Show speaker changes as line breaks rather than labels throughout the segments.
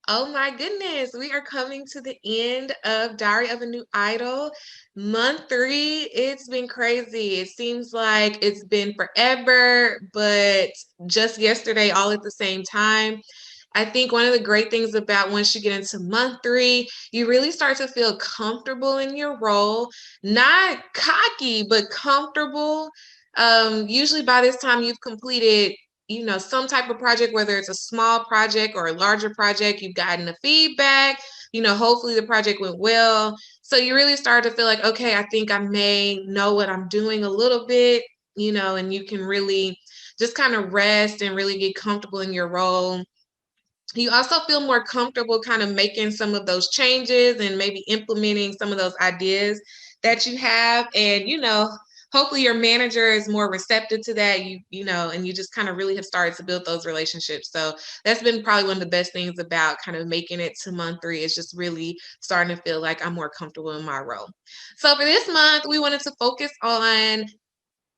Oh my goodness, we are coming to the end of Diary of a New Idol. Month three, it's been crazy. It seems like it's been forever, but just yesterday, all at the same time. I think one of the great things about once you get into month three, you really start to feel comfortable in your role, not cocky, but comfortable. Usually by this time, you've completed some type of project, whether it's a small project or a larger project, you've gotten the feedback, hopefully the project went well. So you really start to feel like, okay, I think I may know what I'm doing a little bit, and you can really just kind of rest and really get comfortable in your role. You also feel more comfortable kind of making some of those changes and maybe implementing some of those ideas that you have. And, hopefully your manager is more receptive to that, and you just kind of really have started to build those relationships. So that's been probably one of the best things about kind of making it to month three, is just really starting to feel like I'm more comfortable in my role. So for this month, we wanted to focus on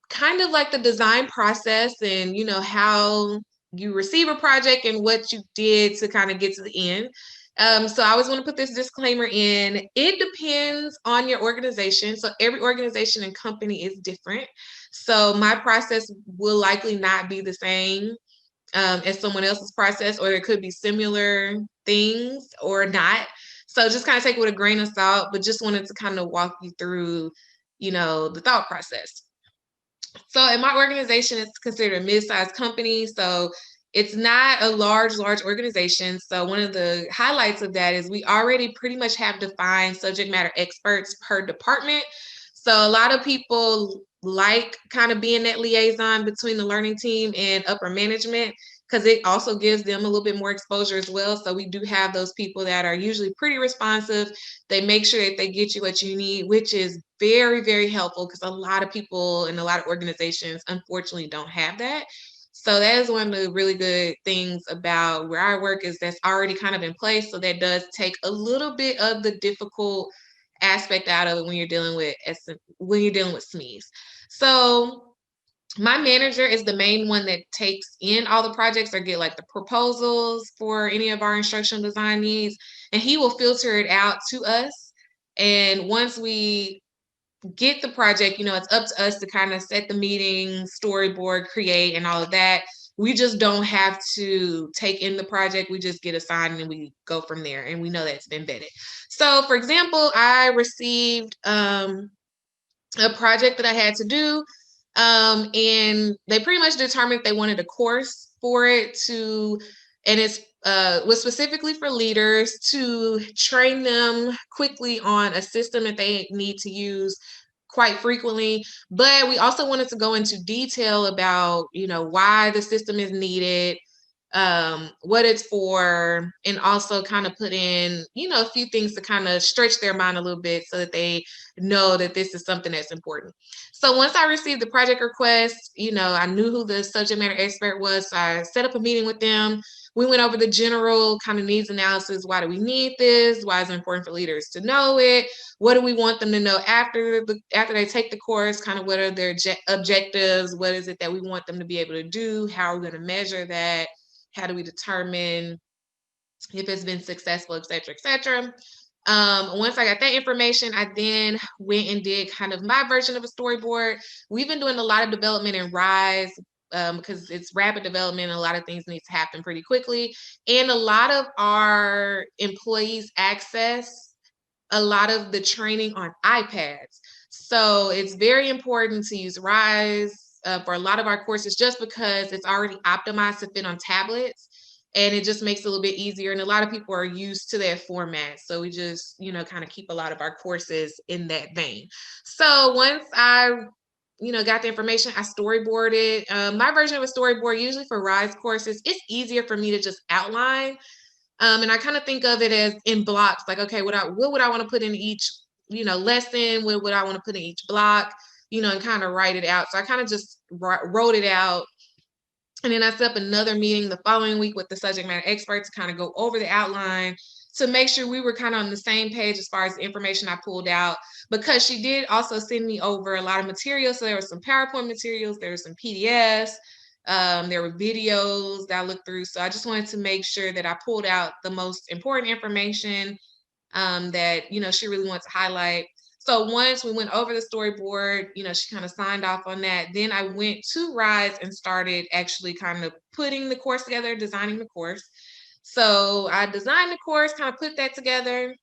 kind of like the design process and how you receive a project and what you did to kind of get to the end. So I always want to put this disclaimer in. It depends on your organization. So every organization and company is different. So my process will likely not be the same as someone else's process, or there could be similar things or not. So just kind of take it with a grain of salt, but just wanted to kind of walk you through, the thought process. So in my organization, it's considered a mid-sized company. So it's not a large organization. So one of the highlights of that is we already pretty much have defined subject matter experts per department. So a lot of people like kind of being that liaison between the learning team and upper management, because it also gives them a little bit more exposure as well. So we do have those people that are usually pretty responsive. They make sure that they get you what you need, which is very, very helpful, because a lot of people and a lot of organizations unfortunately don't have that. So that is one of the really good things about where I work, is that's already kind of in place. So that does take a little bit of the difficult aspect out of it when you're dealing with SMEs. So my manager is the main one that takes in all the projects or get like the proposals for any of our instructional design needs, and he will filter it out to us. And once we get the project, it's up to us to kind of set the meeting, storyboard, create, and all of that. We just don't have to take in the project. We just get assigned and we go from there. And we know that it's been vetted. So, for example, I received a project that I had to do. And they pretty much determined they wanted a course for it and it's was specifically for leaders to train them quickly on a system that they need to use quite frequently. But we also wanted to go into detail about, why the system is needed, what it's for, and also kind of put in, a few things to kind of stretch their mind a little bit so that they know that this is something that's important. So once I received the project request, I knew who the subject matter expert was. So I set up a meeting with them. We went over the general kind of needs analysis. Why do we need this? Why is it important for leaders to know it? What do we want them to know after they take the course? Kind of what are their objectives? What is it that we want them to be able to do? How are we going to measure that? How do we determine if it's been successful, et cetera, et cetera? Once I got that information, I then went and did kind of my version of a storyboard. We've been doing a lot of development in Rise, because it's rapid development and a lot of things need to happen pretty quickly. And a lot of our employees access a lot of the training on iPads. So it's very important to use Rise for a lot of our courses, just because it's already optimized to fit on tablets. And it just makes it a little bit easier. And a lot of people are used to that format. So we just, kind of keep a lot of our courses in that vein. So once I got the information, I storyboarded. My version of a storyboard, usually for Rise courses, it's easier for me to just outline. And I kind of think of it as in blocks, like, okay, what would I want to put in each, lesson? What would I want to put in each block, and kind of write it out. So I kind of just wrote it out. And then I set up another meeting the following week with the subject matter experts to kind of go over the outline, to make sure we were kind of on the same page as far as the information I pulled out, because she did also send me over a lot of materials. So there were some PowerPoint materials, there were some PDFs, There were videos that I looked through. So I just wanted to make sure that I pulled out the most important information that, she really wants to highlight. So once we went over the storyboard, she kind of signed off on that. Then I went to Rise and started actually kind of putting the course together, designing the course. So I designed the course, kind of put that together.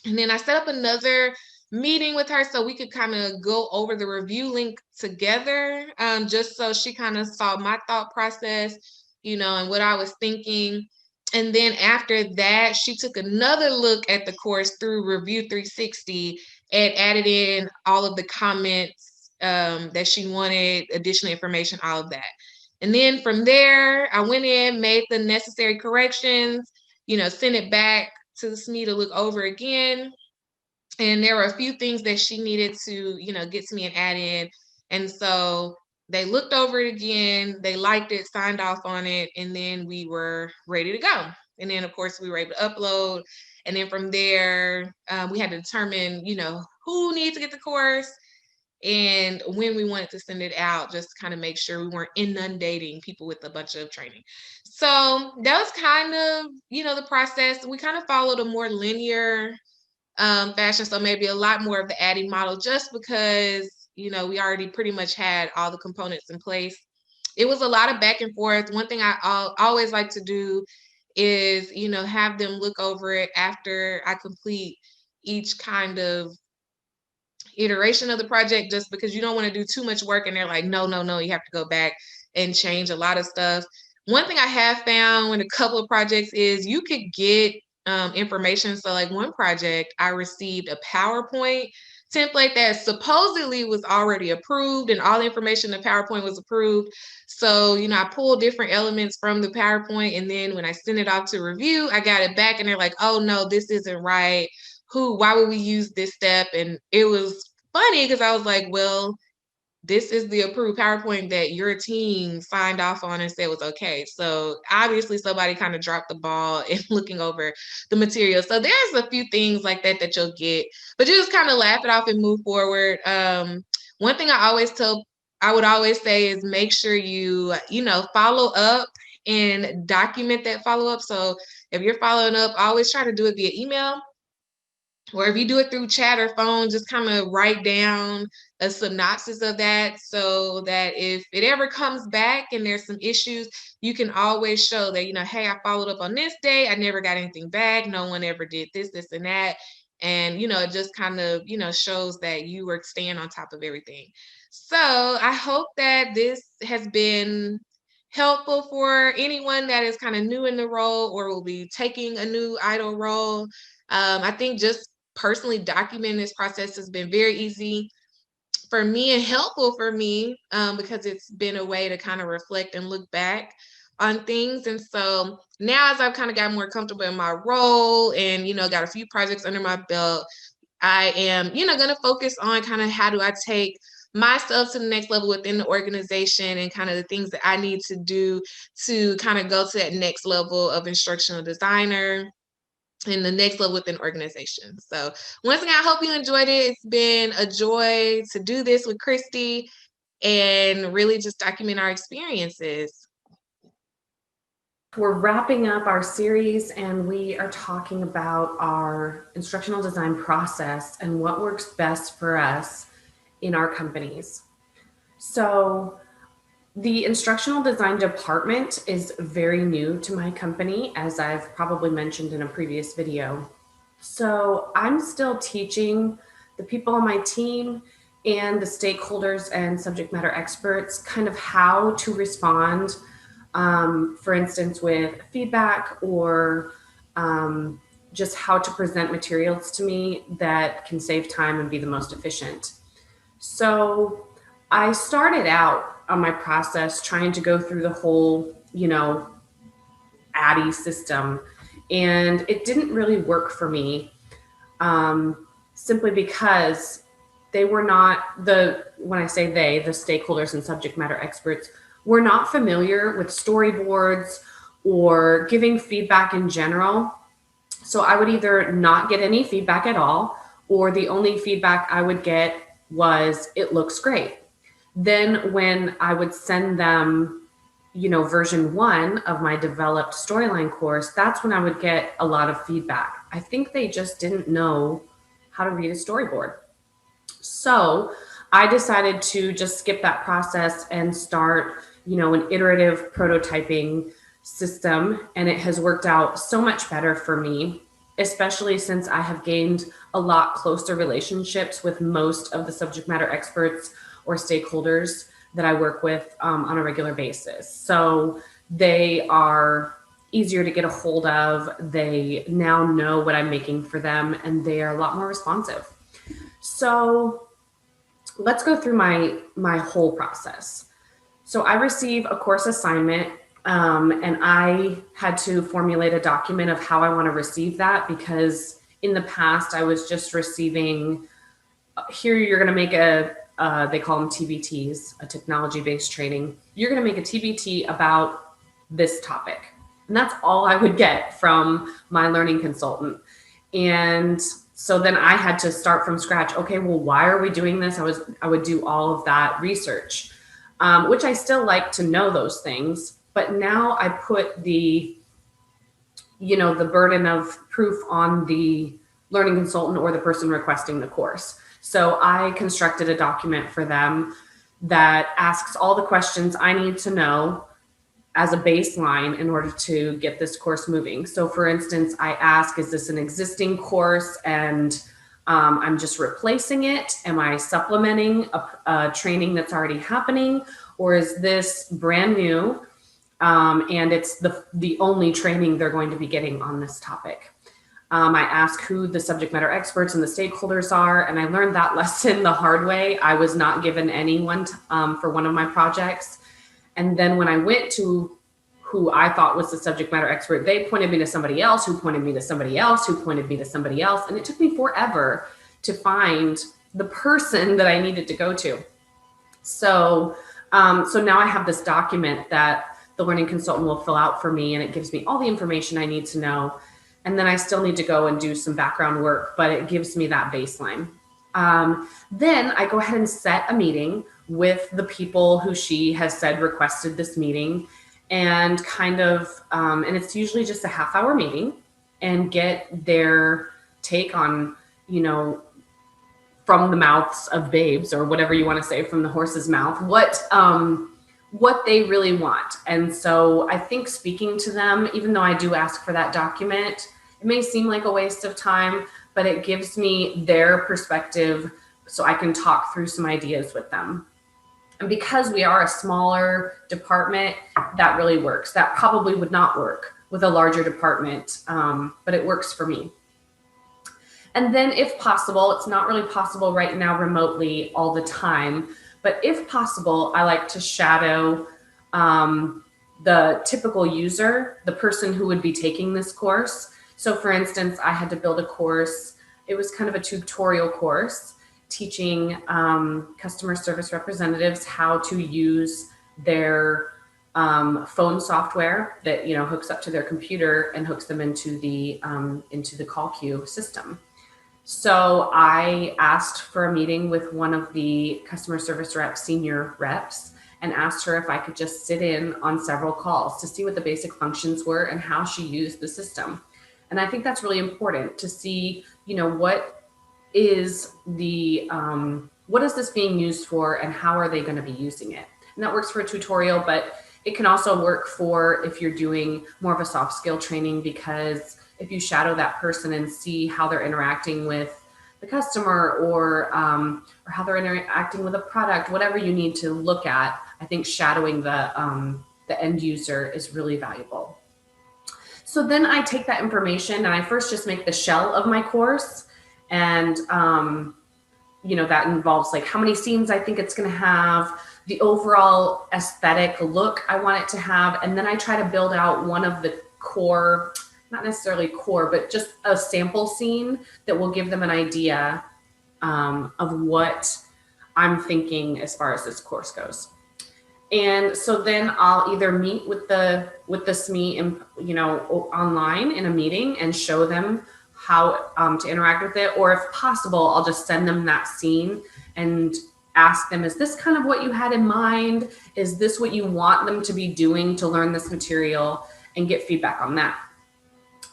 And then I set up another meeting with her so we could kind of go over the review link together, just so she kind of saw my thought process, and what I was thinking. And then after that, she took another look at the course through Review 360 and added in all of the comments that she wanted, additional information, all of that. And then from there, I went in, made the necessary corrections, sent it back to SME to look over again. And there were a few things that she needed to, get to me and add in. And so they looked over it again, they liked it, signed off on it, and then we were ready to go. And then, of course, we were able to upload. And then from there, we had to determine, who needs to get the course and when we wanted to send it out, just to kind of make sure we weren't inundating people with a bunch of training. So that was kind of, the process. We kind of followed a more linear fashion, so maybe a lot more of the adding model, just because, we already pretty much had all the components in place. It was a lot of back and forth. One thing I always like to do is, have them look over it after I complete each kind of iteration of the project, just because you don't want to do too much work and they're like, no, no, no, you have to go back and change a lot of stuff. One thing I have found in a couple of projects is you could get information. So like one project, I received a PowerPoint template that supposedly was already approved, and all the information in the PowerPoint was approved. So, I pulled different elements from the PowerPoint, and then when I sent it off to review, I got it back and they're like, oh no, this isn't right. Why would we use this step? And it was funny because I was like, well, this is the approved PowerPoint that your team signed off on and said was okay. So obviously somebody kind of dropped the ball in looking over the material. So there's a few things like that that you'll get, but you just kind of laugh it off and move forward. One thing I would always say is make sure you, follow up and document that follow up. So if you're following up, always try to do it via email. Or if you do it through chat or phone, just kind of write down a synopsis of that, so that if it ever comes back and there's some issues, you can always show that, hey, I followed up on this day, I never got anything back, no one ever did this, this, and that. And, it just kind of, shows that you were staying on top of everything. So I hope that this has been helpful for anyone that is kind of new in the role or will be taking a new idol role. I think just personally documenting this process has been very easy for me and helpful for me, because it's been a way to kind of reflect and look back on things. And so now, as I've kind of gotten more comfortable in my role and, got a few projects under my belt, I am, going to focus on kind of how do I take myself to the next level within the organization, and kind of the things that I need to do to kind of go to that next level of instructional designer and the next level within organization. So once again, I hope you enjoyed it. It's been a joy to do this with Christy and really just document our experiences.
We're wrapping up our series and we are talking about our instructional design process and what works best for us in our companies. So the instructional design department is very new to my company, as I've probably mentioned in a previous video. So I'm still teaching the people on my team and the stakeholders and subject matter experts kind of how to respond, for instance, with feedback or just how to present materials to me that can save time and be the most efficient. So I started out on my process trying to go through the whole, ADDIE system, and it didn't really work for me, simply because they were not when I say they, the stakeholders and subject matter experts were not familiar with storyboards or giving feedback in general. So I would either not get any feedback at all, or the only feedback I would get was, it looks great. Then when I would send them version 1 of my developed storyline course, that's when I would get a lot of feedback. I think they just didn't know how to read a storyboard. So I decided to just skip that process and start, an iterative prototyping system. And it has worked out so much better for me, especially since I have gained a lot closer relationships with most of the subject matter experts or stakeholders that I work with on a regular basis. So they are easier to get a hold of. They now know what I'm making for them, and they are a lot more responsive. So let's go through my whole process. So I receive a course assignment, and I had to formulate a document of how I want to receive that, because in the past I was just receiving, here you're going to make they call them TBTs, a technology-based training. You're going to make a TBT about this topic. And that's all I would get from my learning consultant. And so then I had to start from scratch. Okay, well, why are we doing this? I would do all of that research, which I still like to know those things. But now I put the burden of proof on the learning consultant or the person requesting the course. So I constructed a document for them that asks all the questions I need to know as a baseline in order to get this course moving. So for instance, I ask, is this an existing course and I'm just replacing it? Am I supplementing a training that's already happening? Or is this brand new and it's the only training they're going to be getting on this topic? I ask who the subject matter experts and the stakeholders are, and I learned that lesson the hard way. I was not given anyone for one of my projects. And then when I went to who I thought was the subject matter expert, they pointed me to somebody else, who pointed me to somebody else, who pointed me to somebody else. And it took me forever to find the person that I needed to go to. So now I have this document that the learning consultant will fill out for me, and it gives me all the information I need to know. And then I still need to go and do some background work, but it gives me that baseline. Then I go ahead and set a meeting with the people who she has said requested this meeting, and and it's usually just a half-hour meeting, and get their take on, from the mouths of babes, or whatever you want to say, from the horse's mouth, what they really want. And so I think speaking to them, even though I do ask for that document, it may seem like a waste of time, but it gives me their perspective so I can talk through some ideas with them. And because we are a smaller department, that really works. That probably would not work with a larger department, but it works for me. And then if possible, it's not really possible right now remotely all the time, but if possible, I like to shadow the typical user, the person who would be taking this course. So for instance, I had to build a course. It was kind of a tutorial course teaching customer service representatives how to use their phone software that hooks up to their computer and hooks them into the call queue system. So I asked for a meeting with one of the customer service reps, senior reps, and asked her if I could just sit in on several calls to see what the basic functions were and how she used the system. And I think that's really important to see, what is this being used for, and how are they going to be using it? And that works for a tutorial, but it can also work for if you're doing more of a soft skill training, because if you shadow that person and see how they're interacting with the customer, or how they're interacting with a product, whatever you need to look at, I think shadowing the end user is really valuable. So then I take that information and I first just make the shell of my course. And, that involves like how many scenes I think it's going to have, the overall aesthetic look I want it to have. And then I try to build out one of the core, not necessarily core, but just a sample scene that will give them an idea of what I'm thinking as far as this course goes. And so then I'll either meet with the SME, online in a meeting and show them how to interact with it, or if possible, I'll just send them that scene and ask them, is this kind of what you had in mind? Is this what you want them to be doing to learn this material? And get feedback on that.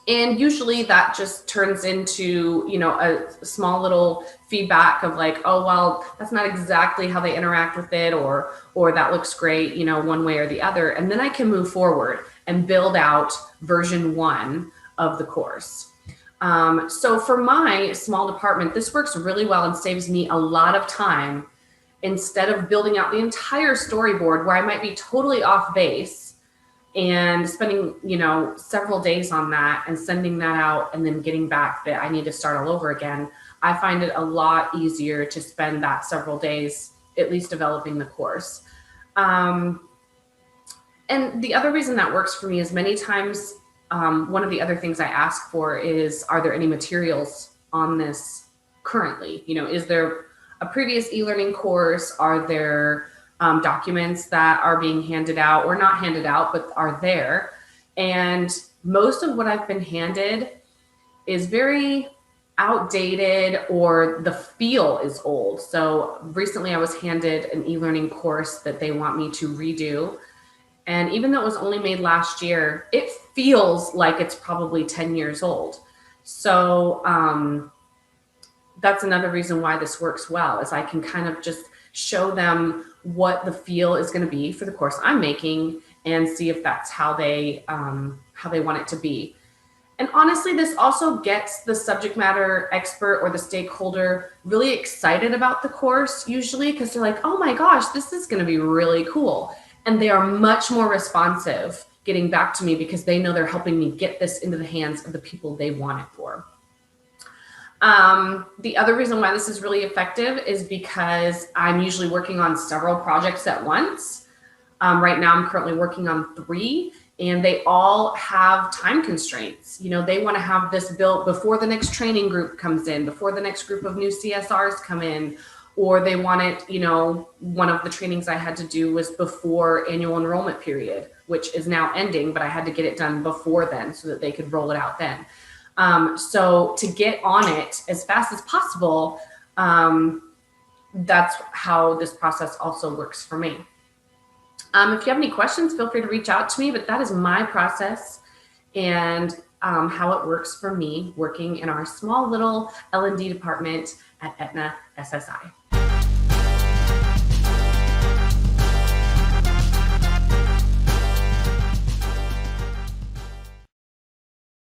And usually that just turns into, you know, a small little feedback of like, oh, well, that's not exactly how they interact with it, or that looks great, you know, one way or the other. And then I can move forward and build out version 1 of the course. So for my small department, this works really well and saves me a lot of time instead of building out the entire storyboard where I might be totally off base and spending, you know, several days on that and sending that out and then getting back that I need to start all over again. I find it a lot easier to spend that several days at least developing the course. And the other reason that works for me is many times, one of the other things I ask for is, are there any materials on this currently? You know, is there a previous e-learning course? Are there documents that are being handed out, or not handed out, but are there? And most of what I've been handed is very outdated, or the feel is old. So recently I was handed an e-learning course that they want me to redo. And even though it was only made last year, it feels like it's probably 10 years old. So that's another reason why this works well, is I can kind of just show them what the feel is going to be for the course I'm making and see if that's how they want it to be. And honestly, this also gets the subject matter expert or the stakeholder really excited about the course usually, because they're like, oh my gosh, this is going to be really cool. And they are much more responsive getting back to me because they know they're helping me get this into the hands of the people they want it for. The other reason why this is really effective is because I'm usually working on several projects at once. Right now, I'm currently working on 3, and they all have time constraints. You know, they want to have this built before the next training group comes in, before the next group of new CSRs come in, or they want it, you know, one of the trainings I had to do was before annual enrollment period, which is now ending, but I had to get it done before then so that they could roll it out then. So to get on it as fast as possible, that's how this process also works for me. If you have any questions, feel free to reach out to me, but that is my process and how it works for me working in our small little L&D department at Aetna SSI.